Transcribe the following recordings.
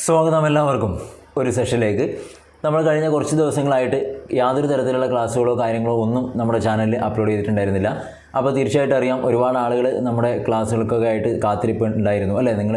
സ്വാഗതം എല്ലാവർക്കും ഒരു സെഷനിലേക്ക്. നമ്മൾ കഴിഞ്ഞ കുറച്ച് ദിവസങ്ങളായിട്ട് യാതൊരു തരത്തിലുള്ള ക്ലാസ്സുകളോ കാര്യങ്ങളോ ഒന്നും നമ്മുടെ ചാനലിൽ അപ്ലോഡ് ചെയ്തിട്ടുണ്ടായിരുന്നില്ല. അപ്പോൾ തീർച്ചയായിട്ടും അറിയാം, ഒരുപാട് ആളുകൾ നമ്മുടെ ക്ലാസ്സുകൾക്കൊക്കെ ആയിട്ട് കാത്തിരിപ്പ് ഉണ്ടായിരുന്നു അല്ലേ. നിങ്ങൾ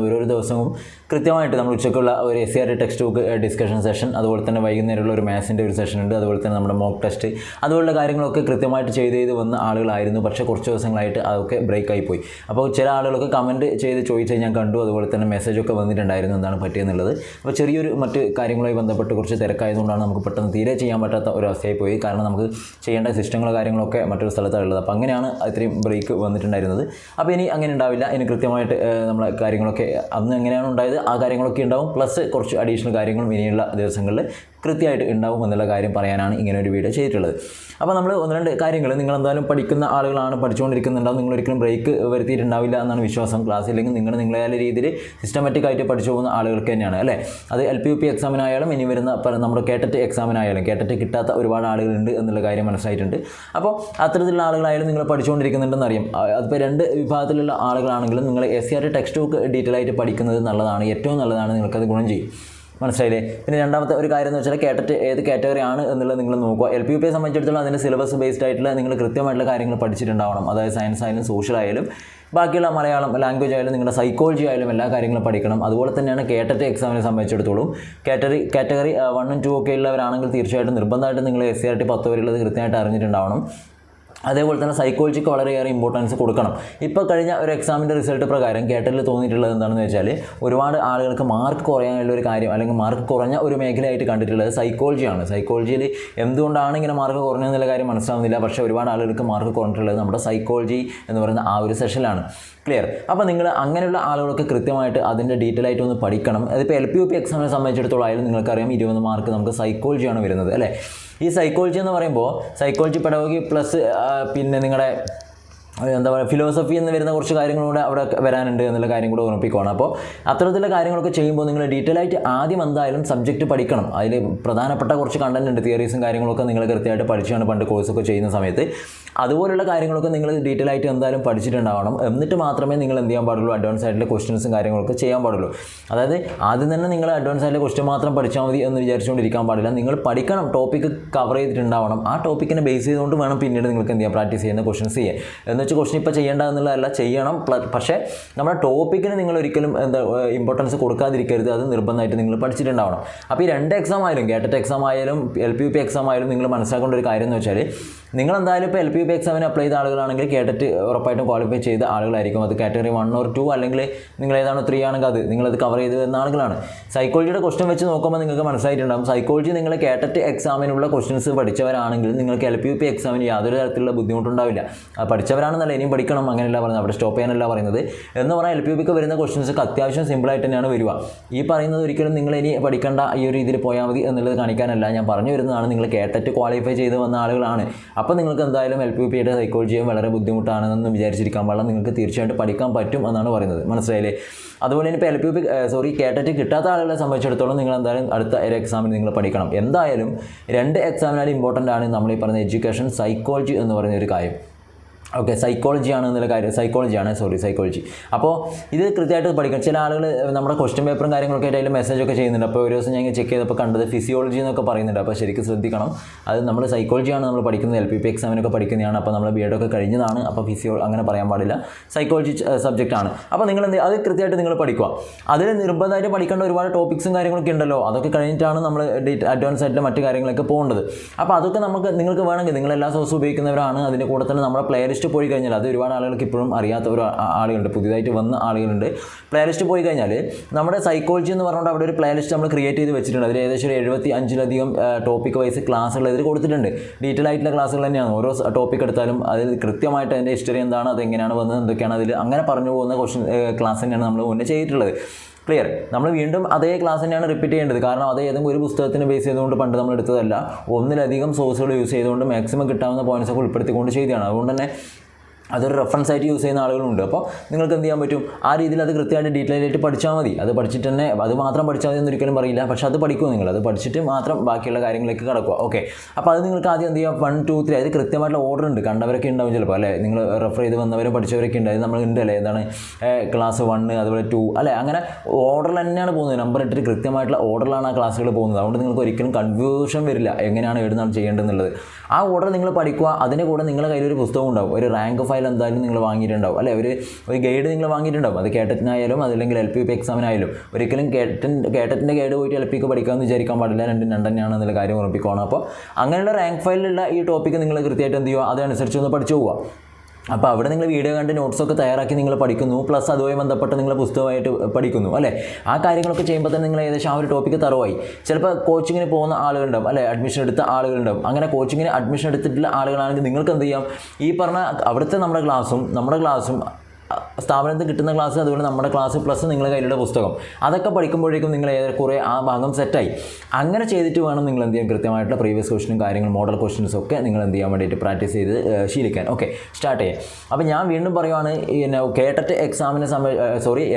ഓരോ ദിവസവും കൃത്യമായിട്ട് നമ്മൾ ഉച്ചയ്ക്കുള്ള ഒരു SCRT text book discussion session, അതുപോലെ തന്നെ വൈകുന്നേരമുള്ള ഒരു മാത്സിൻ്റെ ഒരു സെഷൻ ഉണ്ട്, അതുപോലെ തന്നെ നമ്മുടെ മോക്ക് ടെസ്റ്റ്, അതുപോലുള്ള കാര്യങ്ങളൊക്കെ കൃത്യമായിട്ട് ചെയ്ത് വന്ന ആളുകളായിരുന്നു. പക്ഷേ കുറച്ച് ദിവസങ്ങളായിട്ട് അതൊക്കെ ബ്രേക്കായി പോയി. അപ്പോൾ ചില ആളുകളൊക്കെ കമൻറ്റ് ചെയ്ത് ചോദിച്ചാൽ ഞാൻ കണ്ടു, അതുപോലെ തന്നെ മെസ്സേജൊക്കെ വന്നിട്ടുണ്ടായിരുന്നു എന്താണ് പറ്റിയെന്നുള്ളത്. അപ്പോൾ ചെറിയൊരു മറ്റ് കാര്യങ്ങളുമായി ബന്ധപ്പെട്ട് കുറച്ച് തിരക്കായതുകൊണ്ടാണ് നമുക്ക് പെട്ടെന്ന് തീരെ ചെയ്യാൻ പറ്റാത്ത ഒരു അവസ്ഥയായി പോയി. കാരണം നമുക്ക് ചെയ്യേണ്ട സിസ്റ്റങ്ങളോ കാര്യങ്ങളൊക്കെ മറ്റൊരു സ്ഥലത്താണ് ഉള്ളത്. അപ്പോൾ അങ്ങനെയാണ് ഇത്രയും ബ്രേക്ക് വന്നിട്ടുണ്ടായിരുന്നത്. അപ്പോൾ ഇനി അങ്ങനെ ഉണ്ടാവില്ല. ഇനി കൃത്യമായിട്ട് നമ്മളെ കാര്യങ്ങളൊക്കെ അന്ന് എങ്ങനെയാണ് ഉണ്ടായത് ആ കാര്യങ്ങളൊക്കെ ഉണ്ടാവും. പ്ലസ് കുറച്ച് അഡീഷണൽ കാര്യങ്ങളും ഇനിയുള്ള ദിവസങ്ങളിൽ കൃത്യമായിട്ട് ഉണ്ടാവും എന്നുള്ള കാര്യം പറയാനാണ് ഇങ്ങനെ ഒരു വീഡിയോ ചെയ്തിട്ടുള്ളത്. അപ്പോൾ നമ്മൾ ഒന്ന് രണ്ട് കാര്യങ്ങൾ, നിങ്ങൾ എന്തായാലും പഠിക്കുന്ന ആളുകളാണ്, പഠിച്ചുകൊണ്ടിരിക്കുന്നുണ്ടാവും, നിങ്ങളൊരിക്കലും ബ്രേക്ക് വരുത്തിയിട്ടുണ്ടാവില്ല എന്നാണ് വിശ്വാസം. ക്ലാസ്സില്ലെങ്കിൽ നിങ്ങളേതായ രീതിയിൽ സിസ്റ്റമാറ്റിക്കായിട്ട് പഠിച്ചു പോകുന്ന ആളുകൾക്ക് തന്നെയാണ് അല്ലേ. അത് LP-UP എക്സാമിനായാലും ഇനി വരുന്ന നമ്മുടെ കേട്ടറ്റ് എക്സാമിനായാലും കേട്ടറ്റ് കിട്ടാത്ത ഒരുപാട് ആളുകളുണ്ട് എന്നുള്ള കാര്യം മനസ്സിലായിട്ടുണ്ട്. അപ്പോൾ അത്തരത്തിലുള്ള ആളുകളായാലും നിങ്ങൾ പഠിച്ചുകൊണ്ടിരിക്കുന്നുണ്ടെന്ന് അറിയാം. അതിപ്പോൾ രണ്ട് വിഭാഗത്തിലുള്ള ആളുകളാണെങ്കിലും നിങ്ങൾ SCRT ടെക്സ്റ്റ് ബുക്ക് ഡീറ്റെയിൽ ആയിട്ട് പഠിക്കുന്നത് നല്ലതാണ്, ഏറ്റവും നല്ലതാണ്, നിങ്ങൾക്കത് ഗുണം ചെയ്യും. മനസ്സിലായില്ലേ. പിന്നെ രണ്ടാമത്തെ ഒരു കാര്യം എന്ന് വെച്ചാൽ കേട്ടറ്റ് ഏത് കാറ്റഗറി ആണ് എന്നുള്ളത് നിങ്ങൾ നോക്കുക. LP-UP സംബന്ധിച്ചിടത്തോളം അതിൻ്റെ സിലബസ് ബേസ്ഡ് ആയിട്ടുള്ള നിങ്ങൾ കൃത്യമായിട്ടുള്ള കാര്യങ്ങൾ പഠിച്ചിട്ടുണ്ടാവണം. അതായത് സയൻസ് ആയാലും സോഷ്യൽ ആയാലും ബാക്കിയുള്ള മലയാളം ലാംഗ്വേജ് ആയാലും നിങ്ങളുടെ സൈക്കോളജി ആയാലും എല്ലാ കാര്യങ്ങളും പഠിക്കണം. അതുപോലെ തന്നെയാണ് കേട്ടറ്റ് എക്സാമിനെ സംബന്ധിച്ചിടത്തോളം കാറ്റഗറി 1 ഉം 2 ഒക്കെ ഉള്ളവരാണെങ്കിൽ തീർച്ചയായിട്ടും നിർബന്ധമായിട്ടും നിങ്ങൾ SCRT 10 വരെയുള്ളത് കൃത്യമായിട്ട് അറിഞ്ഞിട്ടുണ്ടാവണം. അതേപോലെ തന്നെ സൈക്കോളജിക്ക് വളരെയേറെ ഇമ്പോർട്ടൻസ് കൊടുക്കണം. ഇപ്പോൾ കഴിഞ്ഞ ഒരു എക്സാമിൻ്റെ റിസൾട്ട് പ്രകാരം കേട്ടലിൽ തോന്നിയിട്ടുള്ളത് എന്താണെന്ന് വെച്ചാൽ ഒരുപാട് ആളുകൾക്ക് മാർക്ക് കുറയാനുള്ള ഒരു കാര്യം, അല്ലെങ്കിൽ മാർക്ക് കുറഞ്ഞ ഒരു മേഖലയായിട്ട് കണ്ടിട്ടുള്ളത് സൈക്കോളജിയാണ്. സൈക്കോളജിയിൽ എന്തുകൊണ്ടാണ് ഇങ്ങനെ മാർക്ക് കുറഞ്ഞതെന്നുള്ള കാര്യം മനസ്സിലാവുന്നില്ല. പക്ഷേ ഒരുപാട് ആളുകൾക്ക് മാർക്ക് കുറഞ്ഞിട്ടുള്ളത് നമ്മുടെ സൈക്കോളജി എന്ന് പറയുന്ന ആ ഒരു സെഷനിലാണ്. ക്ലിയർ. അപ്പോൾ നിങ്ങൾ അങ്ങനെയുള്ള ആളുകൾക്ക് കൃത്യമായിട്ട് അതിൻ്റെ ഡീറ്റെയിൽ ആയിട്ട് ഒന്ന് പഠിക്കണം. അതിപ്പോൾ LP-UP എക്സാമിനെ സംബന്ധിച്ചിടത്തോളം ആയാലും നിങ്ങൾക്കറിയാം 20 മാർക്ക് നമുക്ക് സൈക്കോളജിയാണ് വരുന്നത് അല്ലേ. ഈ സൈക്കോളജി എന്ന് പറയുമ്പോൾ സൈക്കോളജി പെഡഗോഗി പ്ലസ് പിന്നെ നിങ്ങളുടെ ഫിലോസഫി എന്ന് വരുന്ന കുറച്ച് കാര്യങ്ങളൂടെ അവിടെ വരാനുണ്ട് എന്നുള്ള കാര്യം കൂടെ ഓർമ്മിപ്പിക്കുകയാണ്. അപ്പോൾ അത്തരത്തിലുള്ള കാര്യങ്ങളൊക്കെ ചെയ്യുമ്പോൾ നിങ്ങൾ ഡീറ്റെയിൽ ആയിട്ട് ആദ്യം എന്തായാലും സബ്ജക്റ്റ് പഠിക്കണം. അതിൽ പ്രധാനപ്പെട്ട കുറച്ച് കണ്ടന്റ് ഉണ്ട്, തിയറീസും കാര്യങ്ങളൊക്കെ നിങ്ങൾ കൃത്യമായിട്ട് പഠിച്ചാണ് പണ്ട് കോഴ്സൊക്കെ ചെയ്യുന്ന സമയത്ത്. അതുപോലുള്ള കാര്യങ്ങളൊക്കെ നിങ്ങൾ ഡീറ്റെയിൽ ആയിട്ട് എന്തായാലും പഠിച്ചിട്ടുണ്ടാവണം. എന്നിട്ട് മാത്രമേ നിങ്ങൾ എന്ത് ചെയ്യാൻ പാടുള്ളൂ, അഡ്വാൻസ് ആയിട്ടുള്ള ക്വസ്റ്റ്യൻസും കാര്യങ്ങളൊക്കെ ചെയ്യാൻ പാടുള്ളൂ. അതായത് ആദ്യം തന്നെ നിങ്ങൾ അഡ്വാൻസ് ആയിട്ടുള്ള ക്വസ്റ്റ്യൻ മാത്രം പഠിച്ചാൽ മതി എന്ന് വിചാരിച്ചുകൊണ്ടിരിക്കാൻ പാടില്ല. നിങ്ങൾ പഠിക്കണം, ടോപ്പിക്ക് കവർ ചെയ്തിട്ടുണ്ടാവണം. ആ ടോപ്പിക്കിനെ ബേസ് ചെയ്തുകൊണ്ട് വേണം പിന്നീട് നിങ്ങൾക്ക് എന്ത് ചെയ്യാം, പ്രാക്ടീസ് ചെയ്യുന്ന ക്വസ്റ്റ്യൻസ് ചെയ്യാൻ. എന്ന് വെച്ച് ക്വസ്റ്റ്യൻ ഇപ്പോൾ ചെയ്യേണ്ട എന്നുള്ളതല്ല, ചെയ്യണം. പക്ഷേ നമ്മുടെ ടോപ്പിക്കിന് നിങ്ങൾ ഒരിക്കലും ഇമ്പോർട്ടൻസ് കൊടുക്കാതിരിക്കരുത്. അത് നിർബന്ധമായിട്ട് നിങ്ങൾ പഠിച്ചിട്ടുണ്ടാവണം. അപ്പോൾ ഈ രണ്ട് എക്സാം ആയാലും കേട്ടറ്റ് എക്സാം ആയാലും LP-UP എക്സാം ആയാലും നിങ്ങൾ മനസ്സിലാക്കേണ്ട ഒരു കാര്യം എന്ന് വെച്ചാൽ നിങ്ങൾ എന്തായാലും ഇപ്പോൾ LP-UP എക്സാമിന് അപ്ലൈ ചെയ്ത ആളുകളാണെങ്കിൽ കേട്ടറ്റ് ഉറപ്പായിട്ടും ക്വാളിഫൈ ചെയ്ത ആളുകളായിരിക്കും. അത് കാറ്റഗറി 1 or 2 അല്ലെങ്കിൽ നിങ്ങൾ ഏതാണോ 3 ആണെങ്കിൽ നിങ്ങളത് കവർ ചെയ്ത് വരുന്ന ആളുകളാണ്. സൈക്കോളജിയുടെ ക്വസ്റ്റ്യൻ വെച്ച് നോക്കുമ്പോൾ നിങ്ങൾക്ക് മനസ്സിലായിട്ടുണ്ടാകും, സൈക്കോളജി നിങ്ങൾ കേട്ടറ്റ് എക്സാമിനുള്ള ക്വസ്റ്റ്യൻസ് പഠിച്ചവരാണെങ്കിൽ നിങ്ങൾക്ക് LP-UP എക്സാമിന് യാതൊരു തരത്തിലുള്ള ബുദ്ധിമുട്ടുണ്ടാവില്ല. അത് പഠിച്ചവരാണെന്നല്ല, ഇനിയും പഠിക്കണം അങ്ങനെയല്ല പറയുന്നത്, അവിടെ സ്റ്റോപ്പ് ചെയ്യാനല്ല പറയുന്നത്. എന്ന് പറഞ്ഞാൽ LP-UPക്ക് വരുന്ന ക്വസ്റ്റ്യൻസൊക്കെ അത്യാവശ്യം സിമ്പിളായിട്ട് തന്നെയാണ് വരിക. ഈ പറയുന്നത് ഒരിക്കലും നിങ്ങൾ ഇനി പഠിക്കേണ്ട ഈ ഒരു രീതിയിൽ പോയാൽ മതി എന്നുള്ളത് കാണിക്കാനല്ല ഞാൻ പറഞ്ഞു വരുന്നതാണ്. നിങ്ങൾ കേട്ടറ്റ് ക്വാളിഫൈ ചെയ്ത് വന്ന ആളുകളാണ്. അപ്പോൾ നിങ്ങൾക്ക് എന്തായാലും LP-UPയുടെ സൈക്കോളജിയും വളരെ ബുദ്ധിമുട്ടാണെന്ന് വിചാരിച്ചിരിക്കാൻ പാടില്ല. നിങ്ങൾക്ക് തീർച്ചയായിട്ടും പഠിക്കാൻ പറ്റും എന്നാണ് പറയുന്നത്. മനസ്സിലായില്ലേ. അതുപോലെ തന്നെ ഇപ്പോൾ LP-UP കേട്ടറ്റ് കിട്ടാത്ത ആളുകളെ സംബന്ധിച്ചിടത്തോളം നിങ്ങൾ എന്തായാലും അടുത്ത ഒരു എക്സാമിന് നിങ്ങൾ പഠിക്കണം. എന്തായാലും 2 എക്സാമിനാലും ഇമ്പോർട്ടൻ്റ് ആണ് നമ്മൾ ഈ പറയുന്ന എഡ്യൂക്കേഷൻ സൈക്കോളജി എന്ന് പറയുന്ന ഒരു കാര്യം. Okay, psychology psychology. അപ്പോൾ ഇത് കൃത്യമായിട്ട് പഠിക്കണം. ചില ആളുകൾ നമ്മുടെ ക്വസ്റ്റ്യൻ പേപ്പറും കാര്യങ്ങളൊക്കെ ആയിട്ട് അതിൽ മെസ്സേജൊക്കെ ചെയ്യുന്നുണ്ട്. അപ്പോൾ ഒരു ദിവസം ഞാൻ ചെക്ക് ചെയ്തപ്പോൾ കണ്ടത് ഫിസിയോളജി എന്നൊക്കെ പറയുന്നുണ്ട്. അപ്പോൾ ശരിക്കും ശ്രദ്ധിക്കണം. അത് നമ്മൾ സൈക്കോളജിയാണ് നമ്മൾ പഠിക്കുന്നത്, LP-UP എക്സാമിനൊക്കെ പഠിക്കുന്നതാണ്. അപ്പോൾ നമ്മൾ B.Ed ഒക്കെ കഴിഞ്ഞതാണ്. അപ്പോൾ അങ്ങനെ പറയാൻ പാടില്ല, സൈക്കോളജി സബ്ജക്റ്റാണ്. അപ്പോൾ നിങ്ങൾ അത് കൃത്യമായിട്ട് നിങ്ങൾ പഠിക്കുക. അതിൽ നിർബന്ധമായിട്ട് പഠിക്കേണ്ട ഒരുപാട് ടോപ്പിക്സും കാര്യങ്ങളൊക്കെ ഉണ്ടല്ലോ. അതൊക്കെ കഴിഞ്ഞിട്ടാണ് നമ്മൾ അഡ്വാൻസ് ആയിട്ടുള്ള മറ്റു കാര്യങ്ങളൊക്കെ പോകേണ്ടത്. അപ്പോൾ അതൊക്കെ നിങ്ങൾക്ക് വേണമെങ്കിൽ നിങ്ങൾ എല്ലാ സോഴ്സും ഉപയോഗിക്കുന്നവരാണ്. അതിൻ്റെ കൂടെ തന്നെ നമ്മുടെ പ്ലേലിസ്റ്റ് പോയി കഴിഞ്ഞാൽ, അത് ഒരുപാട് ആളുകൾക്ക് ഇപ്പോഴും അറിയാത്ത ഒരു ആളുകളുണ്ട്, പുതിയതായിട്ട് വന്ന ആളുകളുണ്ട്. പ്ലേലിസ്റ്റ് പോയി കഴിഞ്ഞാൽ നമ്മുടെ സൈക്കോളജി എന്ന് പറഞ്ഞുകൊണ്ട് അവിടെ ഒരു പ്ലേലിസ്റ്റ് നമ്മൾ ക്രിയേറ്റ് ചെയ്ത് വെച്ചിട്ടുണ്ട്. അതിൽ ഏകദേശം 75-ലധികം ടോപ്പിക് വൈസ് ക്ലാസ്സുകൾ ഇതിൽ കൊടുത്തിട്ടുണ്ട്. ഡീറ്റെയിൽ ആയിട്ടുള്ള ക്ലാസ്സുകൾ തന്നെയാണ്. ഓരോ ടോപ്പിക് എടുത്താലും അതിൽ കൃത്യമായിട്ട് അതിൻ്റെ ഹിസ്റ്ററി എന്താണ്, അതെങ്ങനെയാണ് വന്നത്, എന്തൊക്കെയാണ് അതിൽ അങ്ങനെ പറഞ്ഞു പോകുന്ന ക്ലാസ് തന്നെയാണ് നമ്മൾ മുന്നേ ചെയ്തിട്ടുള്ളത്. ക്ലിയർ. നമ്മൾ വീണ്ടും അതേ ക്ലാസ് തന്നെയാണ് റിപ്പീറ്റ് ചെയ്യേണ്ടത്. കാരണം അത് ഏതെങ്കിലും ഒരു പുസ്തകത്തിന് ബേസ് ചെയ്തുകൊണ്ട് പണ്ട് നമ്മൾ എടുത്തതല്ല, ഒന്നിലധികം സോഴ്സുകൾ യൂസ് ചെയ്തുകൊണ്ട് മാക്സിമം കിട്ടാവുന്ന പോയിന്റ്സൊക്കെ ഉൾപ്പെടുത്തിക്കൊണ്ട് ചെയ്തതാണ്. അതുകൊണ്ട് തന്നെ അതൊരു റെഫറൻസ് ആയിട്ട് യൂസ് ചെയ്യുന്ന ആളുകളുണ്ട്. അപ്പോൾ നിങ്ങൾക്ക് എന്ത് ചെയ്യാൻ പറ്റും, ആ രീതിയിൽ അത് കൃത്യമായിട്ട് ഡീറ്റെയിൽ ആയിട്ട് പഠിച്ചാൽ മതി. അത് പഠിച്ചിട്ട് തന്നെ അത് മാത്രം പഠിച്ചാൽ മതി എന്നൊരിക്കലും പറയില്ല, പക്ഷേ അത് പഠിക്കുക നിങ്ങൾ, അത് പഠിച്ചിട്ട് മാത്രം ബാക്കിയുള്ള കാര്യങ്ങളിലേക്ക് കടക്കുക. ഓക്കെ, അപ്പോൾ അത് നിങ്ങൾക്ക് ആദ്യം എന്ത് ചെയ്യാം, 1 2 3 അത് കൃത്യമായിട്ടുള്ള ഓർഡർ ഉണ്ട്. കണ്ടവരൊക്കെ ഉണ്ടാവും ചിലപ്പോൾ അല്ലേ, നിങ്ങൾ റെഫർ ചെയ്ത് വന്നവരും പഠിച്ചവരൊക്കെ ഉണ്ട്. അത് നമ്മൾ ഉണ്ട് അല്ലേ, എന്താണ് ക്ലാസ് 1 അതുപോലെ 2 അല്ലേ, അങ്ങനെ ഓർഡറിൽ തന്നെയാണ് പോകുന്നത്. നമ്പർ ഇട്ടിട്ട് കൃത്യമായിട്ടുള്ള ഓർഡറിലാണ് ആ ക്ലാസ്സുകൾ പോകുന്നത്. അതുകൊണ്ട് നിങ്ങൾക്ക് ഒരിക്കലും കൺഫ്യൂഷൻ വരില്ല എങ്ങനെയാണ് എഴുതാൻ ചെയ്യേണ്ടതെന്നുള്ളത്. ആ ഓർഡർ നിങ്ങൾ പഠിക്കുക. അതിൻ്റെ കൂടെ നിങ്ങളുടെ കയ്യിലൊരു പുസ്തകം ഉണ്ടാവും, ഒരു റാങ്ക് ഫയൽ എന്തായാലും നിങ്ങൾ വാങ്ങിയിട്ടുണ്ടാവും അല്ലേ, ഒരു ഗൈഡ് നിങ്ങൾ വാങ്ങിയിട്ടുണ്ടാവും. അത് കേട്ടറ്റിനായാലും അതല്ലെങ്കിൽ LPUP എക്സാമിനായാലും. ഒരിക്കലും കേട്ടറ്റിൻ്റെ ഗൈഡ് പോയിട്ട് LPക്ക് പഠിക്കാമെന്ന് വിചാരിക്കാൻ പാടില്ല, രണ്ടും രണ്ടെണ്ണയാണ് എന്നുള്ള കാര്യം ഉറപ്പിക്കണം. അപ്പോൾ അങ്ങനെയുള്ള റാങ്ക് ഫയലിലുള്ള ഈ ടോപ്പിക്ക് നിങ്ങൾ കൃത്യമായിട്ട് എന്ത് ചെയ്യുക, അതനുസരിച്ച് ഒന്ന് പഠിച്ചു പോവുക. അപ്പോൾ അവിടെ നിങ്ങൾ വീഡിയോ കണ്ട് നോട്ട്സൊക്കെ തയ്യാറാക്കി നിങ്ങൾ പഠിക്കുന്നു, പ്ലസ് അതുമായി ബന്ധപ്പെട്ട് നിങ്ങൾ പുസ്തകമായിട്ട് പഠിക്കുന്നു അല്ലേ. ആ കാര്യങ്ങളൊക്കെ ചെയ്യുമ്പോൾ തന്നെ നിങ്ങൾ ഏകദേശം ആ ഒരു ടോപ്പിക്ക് തറവായി. ചിലപ്പോൾ കോച്ചിങ്ങിന് പോകുന്ന ആളുകളുണ്ടാവും അല്ലേ, അഡ്മിഷൻ എടുത്ത ആളുകളുണ്ടാവും. അങ്ങനെ കോച്ചിങ്ങിന് അഡ്മിഷൻ എടുത്തിട്ടുള്ള ആളുകളാണെങ്കിൽ നിങ്ങൾക്ക് എന്ത് ചെയ്യാം, ഈ പറഞ്ഞ അവിടുത്തെ നമ്മുടെ ക്ലാസ്സും സ്ഥാപനത്തിൽ കിട്ടുന്ന ക്ലാസ്, അതുപോലെ നമ്മുടെ ക്ലാസ് പ്ലസ് നിങ്ങളുടെ കയ്യിലുള്ള പുസ്തകം, അതൊക്കെ പഠിക്കുമ്പോഴേക്കും നിങ്ങൾ ഏറെക്കുറെ ആ ഭാഗം സെറ്റായി. അങ്ങനെ ചെയ്തിട്ട് വേണം നിങ്ങൾ എന്ത് ചെയ്യാൻ, കൃത്യമായിട്ടുള്ള പ്രീവിയസ് ക്വസ്റ്റനും കാര്യങ്ങളും മോഡൽ ക്വസ്റ്റൻസും ഒക്കെ നിങ്ങൾ എന്ത് ചെയ്യാൻ വേണ്ടിയിട്ട് പ്രാക്ടീസ് ചെയ്ത് ശീലിക്കാൻ. ഓക്കെ, സ്റ്റാർട്ട് ചെയ്യാം. അപ്പോൾ ഞാൻ വീണ്ടും പറയുവാണ്, പിന്നെ കേട്ടറ്റ് എക്സാമിന്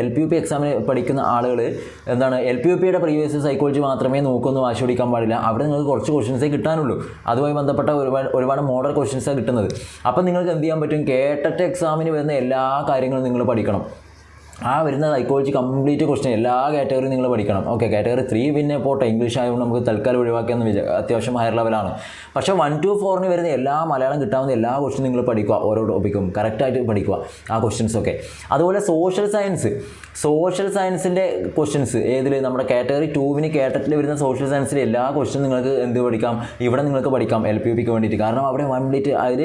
LPUP എക്സാമിന് പഠിക്കുന്ന ആളുകൾ എന്താണ്, LPUPയുടെ പ്രീവിയസ് സൈക്കോളജി മാത്രമേ നോക്കുമെന്ന് വാശി പിടിക്കാൻ പാടില്ല. അവിടെ നിങ്ങൾക്ക് കുറച്ച് ക്വസ്റ്റൻസേ കിട്ടാനുള്ളൂ, അതുമായി ബന്ധപ്പെട്ട ഒരുപാട് മോഡൽ ക്വസ്റ്റൻസാണ് കിട്ടുന്നത്. അപ്പോൾ നിങ്ങൾക്ക് എന്ത് ചെയ്യാൻ പറ്റും, കേട്ടറ്റ് എക്സാമിന് വരുന്ന എല്ലാ കാര്യങ്ങളും നിങ്ങൾ പഠിക്കണം. ആ വരുന്ന സൈക്കോളജി കംപ്ലീറ്റ് ക്വസ്റ്റൻ എല്ലാ കാറ്റഗറിയും നിങ്ങൾ പഠിക്കണം. ഓക്കെ, കാറ്റഗറി 3 പിന്നെ പോട്ടെ, ഇംഗ്ലീഷ് ആയതുകൊണ്ട് നമുക്ക് തൽക്കാലം ഒഴിവാക്കിയെന്ന് അത്യാവശ്യം ഹയർ ലെവലാണ്. പക്ഷേ 1 to 4 വരുന്ന എല്ലാ മലയാളം കിട്ടാവുന്ന എല്ലാ ക്വസ്റ്റനും നിങ്ങൾ പഠിക്കുക, ഓരോ ടോപ്പിക്കും കറക്റ്റായിട്ട് പഠിക്കുക ആ ക്വസ്റ്റ്യൻസൊക്കെ. അതുപോലെ സോഷ്യൽ സയൻസിൻ്റെ ക്വസ്റ്റ്യൻസ് ഏതിൽ, നമ്മുടെ കാറ്റഗറി 2 കേട്ടറ്റിൽ വരുന്ന സോഷ്യൽ സയൻസിലെ എല്ലാ ക്വസ്റ്റ്യനും നിങ്ങൾക്ക് എന്ത് പഠിക്കാം, ഇവിടെ നിങ്ങൾക്ക് പഠിക്കാം LPUPക്ക് വേണ്ടിയിട്ട്. കാരണം അവിടെ കംപ്ലീറ്റ് അതിൽ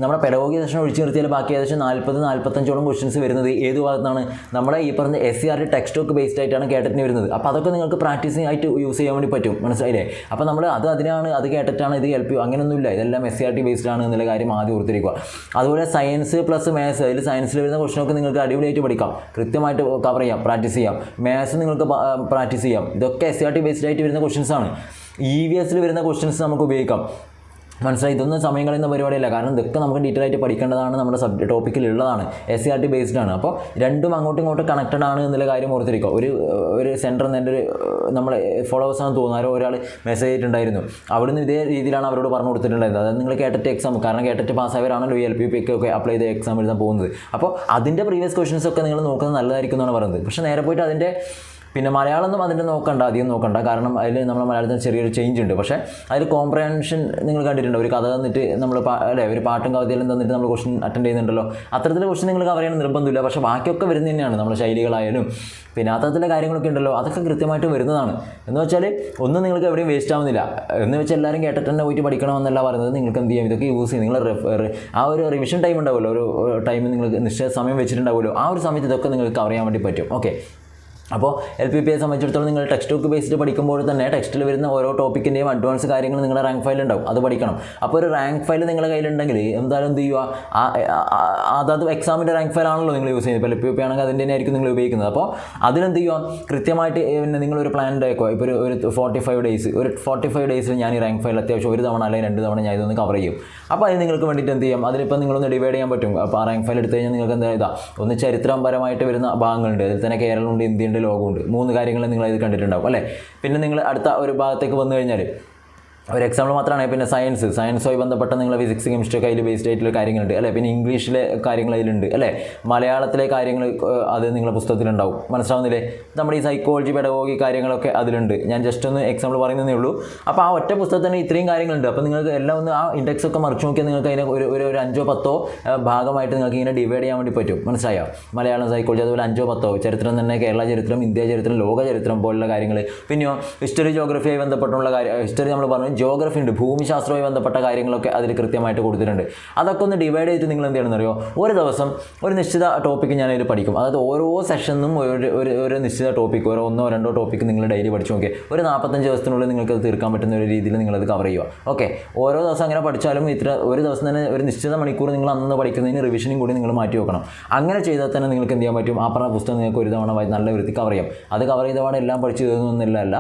നമ്മുടെ പെഡഗോഗി സെഷൻ ഒഴിച്ചു നിർത്തിയാൽ ബാക്കി ഏകദേശം 40-45ഓളം ക്വസ്റ്റ്യൻസ് വരുന്നത് ഏത് ഭാഗത്താണ്, നമ്മുടെ ഈ പറഞ്ഞ SCRT ടെക്സ്റ്റ് ബുക്ക് ബേസ്ഡ് ആയിട്ടാണ് കേട്ടറ്റിന് വരുന്നത്. അപ്പോൾ അതൊക്കെ നിങ്ങൾക്ക് പ്രാക്ടീസിങ് ആയിട്ട് യൂസ് ചെയ്യാൻ വേണ്ടി പറ്റും, മനസ്സിലായില്ലേ. അപ്പോൾ നമ്മൾ അത് കേട്ടറ്റാണ്, ഇത് LPU അങ്ങനെയൊന്നുമില്ല, ഇതെല്ലാം SCRT ബേസ്ഡ് ആണ് എന്നുള്ള കാര്യം ആദ്യം ഓർത്തിരിക്കുക. അതുപോലെ സയൻസ് പ്ലസ് മാത്സ്, അതിൽ സയൻസിൽ വരുന്ന ക്വസ്റ്റനൊക്കെ നിങ്ങൾക്ക് അടിപൊളിയായിട്ട് പഠിക്കാം, കൃത്യമായിട്ട് കവർ ചെയ്യാം, പ്രാക്ടീസ് ചെയ്യാം. മാത്സ് നിങ്ങൾക്ക് പ്രാക്ടീസ് ചെയ്യാം. ഇതൊക്കെ SCRT ബേസ്ഡ് ആയിട്ട് വരുന്ന ക്വസ്റ്റൻസാണ്. EVSൽ വരുന്ന ക്വസ്റ്റൻസ് നമുക്ക് ഉപയോഗിക്കാം, മനസ്സിലായി. ഇതൊന്നും സമയം കളയുന്ന പരിപാടിയല്ല, കാരണം ഇതൊക്കെ നമുക്ക് ഡീറ്റെയിൽ ആയിട്ട് പഠിക്കേണ്ടതാണ്, നമ്മുടെ ടോപ്പിക്കിലുള്ളതാണ്, SCRT ബേസ്ഡ് ആണ്. അപ്പോൾ രണ്ടും അങ്ങോട്ടും ഇങ്ങോട്ടും കണക്റ്റഡ് ആണ് എന്നുള്ള കാര്യം ഓർത്തിരിക്കുക. ഒരു സെൻറ്ററിൽ നിന്ന് എൻ്റെ ഒരു നമ്മളെ ഫോളോവേഴ്സാണെന്ന് തോന്നുന്നു ഒരാൾ മെസ്സേജ് ചെയ്തിട്ടുണ്ടായിരുന്നു. അവിടുന്ന് ഇതേ രീതിയിലാണ് അവരോട് പറഞ്ഞു കൊടുത്തിട്ടുണ്ടായിരുന്നത്. അതായത് നിങ്ങൾ കേട്ടറ്റ് എക്സാം, കാരണം കേട്ടറ്റ് പാസ്സായവരാണല്ലോ ഈ LPUP ഒക്കെ അപ്ലൈ ചെയ്ത് എക്സാം എഴുതാൻ പോകുന്നത്. അപ്പോൾ അതിൻ്റെ പ്രീവിയസ് ക്വസ്റ്റൻസ് ഒക്കെ നിങ്ങൾ നോക്കുന്നത് നല്ലതായിരിക്കും എന്നാണ് പറയുന്നത്. പക്ഷേ നേരെ പോയിട്ട് അതിൻ്റെ പിന്നെ മലയാളമൊന്നും അതിൻ്റെ അധികം നോക്കണ്ട, കാരണം അതിൽ നമ്മുടെ മലയാളത്തിന് ചെറിയൊരു ചേഞ്ച് ഉണ്ട്. പക്ഷേ അതിൽ കോംപ്രഹെൻഷൻ നിങ്ങൾ കണ്ടിട്ടുണ്ട്, ഒരു കഥ തന്നിട്ട് നമ്മൾ ഒരു പാട്ടും കവിതയിലും തന്നിട്ട് നമ്മൾ ക്വസ്റ്റൻ അറ്റൻഡ് ചെയ്യുന്നുണ്ടല്ലോ. അത്തരത്തിലുള്ള ക്വസ്റ്റൻ നിങ്ങൾ കവർ ചെയ്യണം നിർബന്ധമില്ല, പക്ഷേ ബാക്കിയൊക്കെ വരുന്നത് തന്നെയാണ്, നമ്മുടെ ശൈലികളായാലും പിന്നെ അത്തരത്തിലെ കാര്യങ്ങളൊക്കെ ഉണ്ടല്ലോ, അതൊക്കെ കൃത്യമായിട്ട് വരുന്നതാണ്. എന്ന് വെച്ചാൽ ഒന്നും നിങ്ങൾക്ക് എവിടെയും വേസ്റ്റ് ആവുന്നില്ല. എന്ന് വെച്ചാൽ എല്ലാവരും കേട്ടിട്ട് തന്നെ പോയിട്ട് പഠിക്കണമെന്നല്ല പറയുന്നത്. നിങ്ങൾക്ക് എന്ത് ചെയ്യാം, ഇതൊക്കെ യൂസ് ചെയ്യും. നിങ്ങൾ ആ ഒരു റിവിഷൻ ടൈം ഉണ്ടാവുമല്ലോ, ഒരു ടൈം നിങ്ങൾക്ക് നിശ്ചയ സമയം വെച്ചിട്ടുണ്ടാവുമല്ലോ, ആ ഒരു സമയത്ത് ഇതൊക്കെ നിങ്ങൾക്ക് കവർ ചെയ്യാൻ വേണ്ടി പറ്റും. ഓക്കെ, അപ്പോൾ LPUPയെ സംബന്ധിച്ചിടത്തോളം നിങ്ങൾ ടെക്സ്റ്റ് ബുക്ക് ബേസ്ഡ് പഠിക്കുമ്പോൾ തന്നെ ടെക്സ്റ്റിൽ വരുന്ന ഓരോ ടോപ്പിക്കിൻ്റെയും അഡ്വാൻസ് കാര്യങ്ങൾ നിങ്ങളുടെ റാങ്ക് ഫയൽ ഉണ്ടാവും, അത് പഠിക്കണം. അപ്പോൾ ഒരു റാങ്ക് ഫയൽ നിങ്ങളുടെ കയ്യിലുണ്ടെങ്കിൽ എന്തായാലും എന്ത് ചെയ്യുക, അതായത് എക്സാമിൻ്റെ റാങ്ക് ഫയൽ ആണല്ലോ നിങ്ങൾ യൂസ് ചെയ്യുന്നത്. ഇപ്പോൾ LPUP ആണെങ്കിൽ അതിൻ്റെ തന്നെ ആയിരിക്കും നിങ്ങൾ ഉപയോഗിക്കുന്നത്. അപ്പോൾ അതിനെന്ത് ചെയ്യുക, കൃത്യമായിട്ട് പിന്നെ നിങ്ങളൊരു പ്ലാൻ ആക്കുക. ഇപ്പോൾ ഒരു 45 ഡേയ്സിൽ ഞാൻ ഈ റാങ്ക് ഫയൽ അത്യാവശ്യം ഒരു തവണ അല്ലെങ്കിൽ 2 തവണ ഞാൻ ഇതൊന്ന് കവർ ചെയ്യും. അപ്പോൾ അത് നിങ്ങൾക്ക് വേണ്ടിയിട്ട് എന്ത് ചെയ്യാം, അതിലിപ്പോൾ നിങ്ങളൊന്ന് ഡിവൈഡ് ചെയ്യാൻ പറ്റും. അപ്പോൾ ആ റാങ്ക് ഫയൽ എടുത്തു കഴിഞ്ഞാൽ നിങ്ങൾക്ക് എന്താ ഇതാ, ഒന്ന് ചരിത്രപരമായിട്ട് വരുന്ന ഭാഗങ്ങളുണ്ട്, അതിൽ തന്നെ കേരളമുണ്ട്, ഇന്ത്യയുണ്ട്, ലോകമുണ്ട്. 3 കാര്യങ്ങൾ നിങ്ങൾ ഇത് കണ്ടിട്ടുണ്ടാവും അല്ലേ. പിന്നെ നിങ്ങൾ അടുത്ത ഒരു ഭാഗത്തേക്ക് വന്നു കഴിഞ്ഞാൽ ഒരു എക്സാമ്പിൾ മാത്രമാണ്. പിന്നെ സയൻസുമായി ബന്ധപ്പെട്ട നിങ്ങൾ ഫിസിക്സ് കെമിസ്ട്രി ഒക്കെ അതിൽ ബേസ്ഡ് ആയിട്ടുള്ള കാര്യങ്ങളുണ്ട് അല്ലേ. പിന്നെ ഇംഗ്ലീഷിലെ കാര്യങ്ങൾ അതിലുണ്ട് അല്ലേ. മലയാളത്തിലെ കാര്യങ്ങൾ അത് നിങ്ങളുടെ പുസ്തകത്തിലുണ്ടാവും, മനസ്സിലാവുന്നില്ലേ. നമ്മുടെ ഈ സൈക്കോളജി പെഡഗോഗി കാര്യങ്ങളൊക്കെ അതിലുണ്ട്. ഞാൻ ജസ്റ്റ് ഒന്ന് എക്സാമ്പിൾ പറയുന്നതേ ഉള്ളൂ. അപ്പോൾ ആ ഒറ്റ പുസ്തകത്തിൽ തന്നെ ഇത്രയും കാര്യങ്ങളുണ്ട്. അപ്പോൾ നിങ്ങൾക്ക് എല്ലാം ഒന്ന് ആ ഇൻഡെക്സ് ഒക്കെ മറിച്ച് നോക്കിയാൽ നിങ്ങൾക്ക് അതിനെ ഒരു 5-10 ഭാഗമായിട്ട് നിങ്ങൾക്ക് ഇങ്ങനെ ഡിവൈഡ് ചെയ്യാൻ വേണ്ടി പറ്റും, മനസ്സിലായോ. മലയാളം സൈക്കോളജി, അതുപോലെ 5-10 ചരിത്രം തന്നെ, കേരള ചരിത്രം, ഇന്ത്യ ചരിത്രം, ലോക ചരിത്രം പോലുള്ള കാര്യങ്ങൾ. പിന്നെയോ ഹിസ്റ്ററി ജോഗ്രഫിയായി ബന്ധപ്പെട്ടുള്ള കാര്യം, ഹിസ്റ്ററി നമ്മൾ പറഞ്ഞു, ജോഗ്രഫി ഉണ്ട്, ഭൂമിശാസ്ത്രവുമായി ബന്ധപ്പെട്ട കാര്യങ്ങളൊക്കെ അതിൽ കൃത്യമായിട്ട് കൊടുത്തിട്ടുണ്ട്. അതൊക്കെ ഒന്ന് ഡിവൈഡ് ചെയ്തിട്ട് നിങ്ങൾ എന്ത് ചെയ്യണമെന്ന് അറിയോ, ഒരു ദിവസം ഒരു നിശ്ചിത ടോപ്പിക്ക് ഞാൻ അതിൽ പഠിക്കും. അതായത് ഓരോ സെഷനും ഒരു നിശ്ചിത ടോപ്പിക്ക്, ഒരു 1-2 ടോപ്പിക്ക് നിങ്ങൾ ഡെയിലി പഠിച്ചു നോക്കിയാൽ ഒരു 45 ദിവസത്തിനുള്ളിൽ നിങ്ങൾക്ക് തീർക്കാൻ പറ്റുന്ന ഒരു രീതിയിൽ നിങ്ങളത് കവർ ചെയ്യുക. ഓക്കെ, ഓരോ ദിവസം അങ്ങനെ പഠിച്ചാലും ഒരു ദിവസം തന്നെ ഒരു നിശ്ചിത മണിക്കൂർ നിങ്ങൾ അന്ന് പഠിക്കുന്നതിന് റിവിഷനും കൂടി നിങ്ങൾ മാറ്റി വെക്കണം. അങ്ങനെ ചെയ്താൽ തന്നെ നിങ്ങൾക്ക് എന്ത് ചെയ്യാൻ പറ്റും, ആ പറഞ്ഞ പുസ്തകം നിങ്ങൾക്ക് ഒരു തവണ നല്ല വൃത്തി കവർ ചെയ്യാം. അത് കവർ ചെയ്തവാണ് എല്ലാം പഠിച്ചു തീർന്നൊന്നുമില്ല.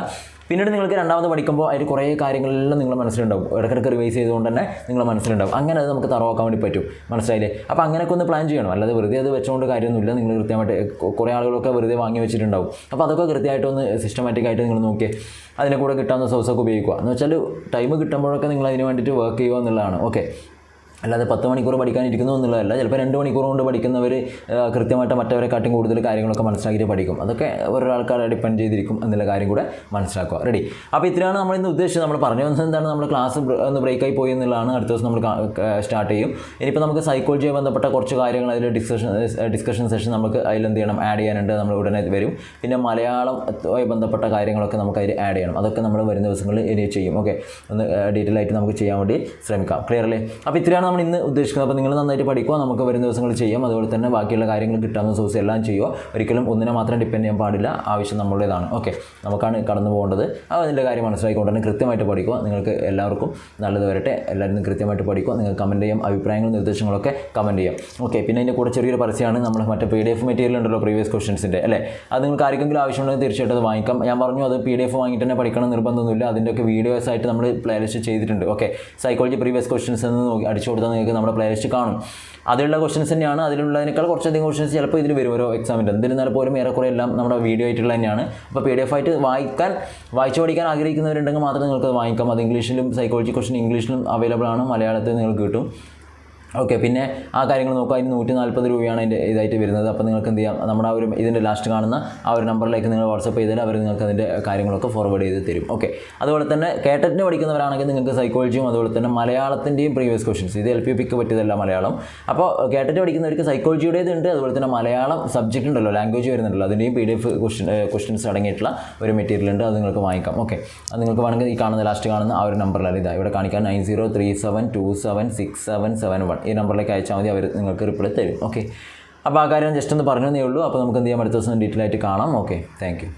പിന്നീട് നിങ്ങൾക്ക് രണ്ടാമത് പഠിക്കുമ്പോൾ അതിൽ കുറേ കാര്യങ്ങളെല്ലാം നിങ്ങളുടെ മനസ്സിലുണ്ടാവും, ഇടയ്ക്കിടയ്ക്ക് റിവൈസ് ചെയ്തുകൊണ്ട് തന്നെ നിങ്ങളുടെ മനസ്സിലുണ്ടാവും. അങ്ങനെ അത് നമുക്ക് തറവാക്കാൻ വേണ്ടി പറ്റും, മനസ്സിലായില്ലേ? അപ്പോൾ അങ്ങനെയൊക്കെ ഒന്ന് പ്ലാൻ ചെയ്യണം, അല്ലാതെ വെറുതെ അത് വെച്ചുകൊണ്ട് കാര്യമൊന്നുമില്ല. നിങ്ങൾ കൃത്യമായിട്ട് കുറേ ആളുകളൊക്കെ വെറുതെ വാങ്ങി വെച്ചിട്ടുണ്ടാവും. അപ്പോൾ അതൊക്കെ കൃത്യമായിട്ടൊന്ന് സിസ്റ്റമാറ്റിക്കായിട്ട് നിങ്ങൾ നോക്കി അതിനെ കൂടെ കിട്ടാവുന്ന സോഴ്സൊക്കെ ഉപയോഗിക്കുക. എന്ന് വെച്ചാൽ ടൈം കിട്ടുമ്പോഴൊക്കെ നിങ്ങൾ അതിന് വേണ്ടിയിട്ട് വർക്ക് ചെയ്യുക എന്നുള്ളതാണ്. ഓക്കെ, അല്ലാതെ 10 മണിക്കൂർ പഠിക്കാനിരിക്കുന്നു എന്നുള്ളതല്ല. ചിലപ്പോൾ 2 മണിക്കൂർ കൊണ്ട് പഠിക്കുന്നവർ കൃത്യമായിട്ട് മറ്റവരെക്കാട്ടും കൂടുതൽ കാര്യങ്ങളൊക്കെ മനസ്സിലാക്കിയിട്ട് പഠിക്കും. അതൊക്കെ ഒരാൾക്കാരെ ഡിപ്പെൻഡ് ചെയ്തിരിക്കും എന്നുള്ള കാര്യം കൂടെ മനസ്സിലാക്കുക. റെഡി? അപ്പോൾ ഇത്രയാണ് നമ്മൾ ഇന്ന് ഉദ്ദേശിച്ചത്. നമ്മൾ പറഞ്ഞു വന്നത് എന്താണ്, നമ്മൾ ക്ലാസ് ഒന്ന് ബ്രേക്കായി പോയി എന്നുള്ളതാണ്. അടുത്ത ദിവസം നമ്മൾ സ്റ്റാർട്ട് ചെയ്യും. ഇനിയിപ്പോൾ നമുക്ക് സൈക്കോളജിയെ ബന്ധപ്പെട്ട കുറച്ച് കാര്യങ്ങൾ അതിൽ ഡിസ്കഷൻ സെഷൻ നമുക്ക് അതിലെന്ത് ചെയ്യണം, ആഡ് ചെയ്യാനുണ്ട്. നമ്മൾ ഉടനെ വരും. പിന്നെ മലയാളവുമായി ബന്ധപ്പെട്ട കാര്യങ്ങളൊക്കെ നമുക്ക് അതിൽ ആഡ് ചെയ്യണം. അതൊക്കെ നമ്മൾ വരുന്ന ദിവസങ്ങളിൽ ഇനി ചെയ്യും. ഓക്കെ, ഒന്ന് ഡീറ്റെയിൽ ആയിട്ട് നമുക്ക് ചെയ്യാൻ വേണ്ടി ശ്രമിക്കാം. ക്ലിയർ അല്ലേ? അപ്പോൾ ഇത്രയാണ് നമ്മൾ ഇന്ന് ഉദ്ദേശിക്കുന്നത്. അപ്പോൾ നിങ്ങൾ നന്നായിട്ട് പഠിക്കുക, നമുക്ക് വരുന്ന ദിവസങ്ങളിൽ ചെയ്യാം. അതുപോലെ തന്നെ ബാക്കിയുള്ള കാര്യങ്ങൾ കിട്ടാവുന്ന സോഴ്സ് എല്ലാം ചെയ്യുക. ഒരിക്കലും ഒന്നിനെ മാത്രം ഡിപ്പെൻഡ് ചെയ്യാൻ പാടില്ല. ആവശ്യം നമ്മളുടേതാണ്. ഓക്കെ, നമുക്കാണ് കടന്നു പോകേണ്ടത്. അതിൻ്റെ കാര്യം മനസ്സിലാക്കിക്കൊണ്ട് തന്നെ കൃത്യമായിട്ട് പഠിക്കുക. നിങ്ങൾക്ക് എല്ലാവർക്കും നല്ലത് വരട്ടെ. എല്ലാവരും കൃത്യമായിട്ട് പഠിക്കുക. നിങ്ങൾ കമൻറ്റ് ചെയ്യാം, അഭിപ്രായങ്ങളും നിർദ്ദേശങ്ങളൊക്കെ കമൻറ്റ് ചെയ്യാം. ഓക്കെ, പിന്നെ ഇതിൻ്റെ കൂടെ ചെറിയൊരു പരസ്യമാണ്. നമ്മൾ മറ്റേ PDF മെറ്റീരിയൽ ഉണ്ടല്ലോ, പ്രീവിയസ് ക്വസ്റ്റൻസിൻ്റെ അല്ലേ, അത് നിങ്ങൾക്ക് ആർക്കെങ്കിലും ആവശ്യമുണ്ടെങ്കിൽ തീർച്ചയായിട്ടും അത് വാങ്ങിക്കാം. ഞാൻ പറഞ്ഞു അത് PDF വാങ്ങിയിട്ട് തന്നെ പഠിക്കണം നിർബന്ധമൊന്നുമില്ല. അതിൻ്റെയൊക്കെ വീഡിയോസ് ആയിട്ട് നമ്മൾ പ്ലേലിസ്റ്റ് ചെയ്തിട്ടുണ്ട്. ഓക്കെ, സൈക്കോളജി പ്രീവിയസ് ക്വസ്റ്റൻസ് എന്ന് അടിച്ചു കൊടുത്താൽ നിങ്ങൾക്ക് നമ്മുടെ പ്ലേലിസ്റ്റ് കാണും. അതിലുള്ള ക്വസ്റ്റൻസ് തന്നെയാണ്. അതിലുള്ളതിനേക്കാൾ കുറച്ചധികം ക്വസ്റ്റൻസ് ചിലപ്പോൾ ഇതിൽ വരും ഓരോ എക്സാമിൻ്റെ. എന്നിരുന്നാൽ പോലും ഏറെക്കുറെ എല്ലാം നമ്മുടെ വീഡിയോ ആയിട്ടുള്ള തന്നെയാണ്. അപ്പോൾ PDF ആയിട്ട് വായിച്ചു പഠിക്കാൻ ആഗ്രഹിക്കുന്നവരുണ്ടെങ്കിൽ മാത്രം നിങ്ങൾക്ക് അത് വാങ്ങിക്കാം. അത് ഇംഗ്ലീഷിലും സൈക്കോളജി ക്വസ്റ്റൻ ഇംഗ്ലീഷിലും അവൈലബിൾ ആണ്, മലയാളത്തിൽ നിങ്ങൾക്ക് കിട്ടും. ഓക്കെ, പിന്നെ ആ കാര്യങ്ങൾ നോക്കുക. അതിന് 140 രൂപയാണ് അതിൻ്റെ ഇതായിട്ട് വരുന്നത്. അപ്പോൾ നിങ്ങൾക്ക് എന്ത് ചെയ്യാം, നമ്മുടെ ആ ഒരു ഇതിൻ്റെ ലാസ്റ്റ് കാണുന്ന ആ ഒരു നമ്പറിലേക്ക് നിങ്ങൾ വാട്സപ്പ് ചെയ്താൽ അവർ നിങ്ങൾക്ക് അതിൻ്റെ കാര്യങ്ങളൊക്കെ ഫോർവേഡ് ചെയ്ത് തരും. ഓക്കെ, അതുപോലെ തന്നെ കേട്ടറ്റിന് പഠിക്കുന്നവരാണെങ്കിൽ നിങ്ങൾക്ക് സൈക്കോളജിയും അതുപോലെ തന്നെ മലയാളത്തിൻ്റെയും പ്രീവിയസ് ക്വസ്റ്റൻസ്, ഇത് LPPക്ക് പറ്റിയതല്ല മലയാളം. അപ്പോൾ കേട്ടറ്റ് പഠിക്കുന്നവർക്ക് സൈക്കോളജിയുടേതുണ്ട്, അതുപോലെ തന്നെ മലയാളം സബ്ജക്റ്റ് ഉണ്ടല്ലോ, ലാംഗ്വേജ് വരുന്നുണ്ടല്ലോ, അതിൻ്റെയും PDF ക്വസ്റ്റൻസ് അടങ്ങിയിട്ടുള്ള ഒരു മെറ്റീരിയൽ ഉണ്ട്. അത് നിങ്ങൾക്ക് വാങ്ങിക്കാം. ഓക്കെ, അത് നിങ്ങൾക്ക് വേണമെങ്കിൽ ഈ കാണുന്ന ലാസ്റ്റ് കാണുന്ന ആ ഒരു നമ്പറിലാണ് ഇതാ ഇവിടെ കാണിക്കാൻ 9037276771 ഈ നമ്പറിലേക്ക് അയച്ചാൽ മതി. അവർ നിങ്ങൾക്ക് റിപ്ലൈ തരും. ഓക്കെ, അപ്പോൾ ആ കാര്യം ജസ്റ്റ് ഒന്ന് പറഞ്ഞതേ ഉള്ളൂ. അപ്പോൾ നമുക്ക് എന്ത് ചെയ്യാം, അടുത്ത ദിവസം ഡീറ്റെയിൽ ആയിട്ട് കാണാം. Okay, thank you.